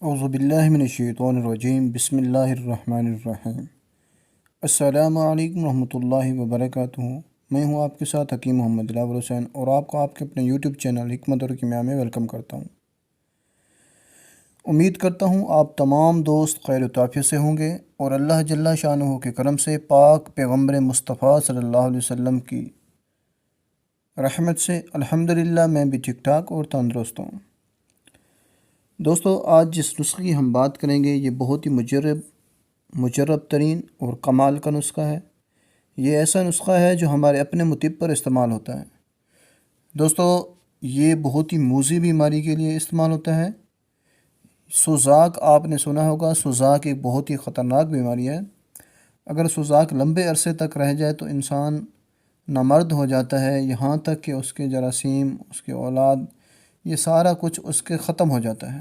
اعوذ باللہ من الشیطان الرجیم بسم اللہ الرحمن الرحیم۔ السلام علیکم ورحمۃ اللہ وبرکاتہ۔ میں ہوں آپ کے ساتھ حکیم محمد دلاور حسین اور آپ کو آپ کے اپنے یوٹیوب چینل حکمت اور کیمیا میں ویلکم کرتا ہوں۔ امید کرتا ہوں آپ تمام دوست خیر و عافیت سے ہوں گے اور اللہ جل شانہ کے کرم سے پاک پیغمبر مصطفیٰ صلی اللہ علیہ وسلم کی رحمت سے الحمدللہ میں بھی ٹھیک ٹھاک اور تندرست ہوں۔ دوستو، آج جس نسخے کی ہم بات کریں گے یہ بہت ہی مجرب ترین اور کمال کا نسخہ ہے۔ یہ ایسا نسخہ ہے جو ہمارے اپنے مطب پر استعمال ہوتا ہے۔ دوستو، یہ بہت ہی موذی بیماری کے لیے استعمال ہوتا ہے۔ سوزاک آپ نے سنا ہوگا، سوزاک ایک بہت ہی خطرناک بیماری ہے۔ اگر سوزاک لمبے عرصے تک رہ جائے تو انسان نامرد ہو جاتا ہے، یہاں تک کہ اس کے جراثیم، اس کے اولاد، یہ سارا کچھ اس کے ختم ہو جاتا ہے۔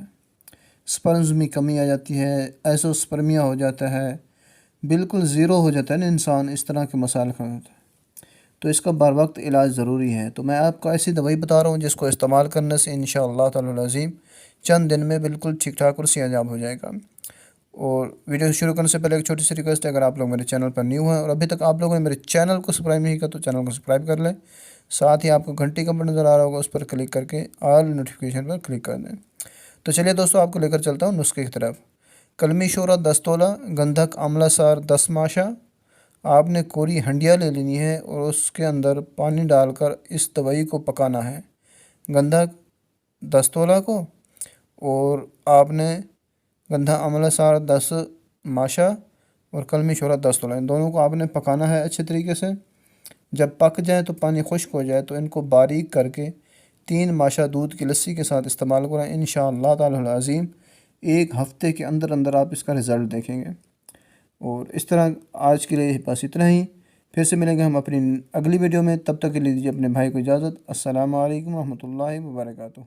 سپرمز میں کمی آ جاتی ہے، ایسوسپرمیا ہو جاتا ہے، بالکل زیرو ہو جاتا ہے نا انسان، اس طرح کے مسائل کا ہوتا ہے۔ تو اس کا بر وقت علاج ضروری ہے۔ تو میں آپ کو ایسی دوائی بتا رہا ہوں جس کو استعمال کرنے سے انشاءاللہ تعالی العظیم چند دن میں بالکل ٹھیک ٹھاک اور صحتیاب ہو جائے گا۔ اور ویڈیو شروع کرنے سے پہلے ایک چھوٹی سی ریکویسٹ ہے، اگر آپ لوگ میرے چینل پر نیو ہیں اور ابھی تک آپ لوگوں نے میرے چینل کو سبسکرائب نہیں کیا تو چینل کو سبسکرائب کر لیں۔ ساتھ ہی آپ کو گھنٹی کا بٹن نظر آ رہا ہوگا، اس پر کلک کر کے آل نوٹیفیکیشن پر کلک کر دیں۔ تو چلیے دوستو، آپ کو لے کر چلتا ہوں نسخے کی طرف۔ کلمی شورہ 10 تولہ، گندھک آملہ سار 10 ماشا۔ آپ نے کوری ہنڈیا لے لینی ہے اور اس کے اندر پانی ڈال کر اس دوائی کو پکانا ہے، گندھک 10 تولہ کو، اور آپ نے گندھا آملہ سار 10 ماشا اور کلمی شورہ 10 تولہ، ان دونوں کو آپ نے پکانا ہے اچھے طریقے سے۔ جب پک جائیں تو پانی خشک ہو جائے تو ان کو باریک کر کے 3 ماشا دودھ کی لسی کے ساتھ استعمال کریں۔ انشاءاللہ تعالی العظیم ایک ہفتے کے اندر اندر آپ اس کا رزلٹ دیکھیں گے۔ اور اس طرح آج کے لیے بس اتنا ہی، پھر سے ملیں گے ہم اپنی اگلی ویڈیو میں، تب تک کے لیے دیجیے اپنے بھائی کو اجازت۔ السلام علیکم ورحمۃ اللہ وبرکاتہ۔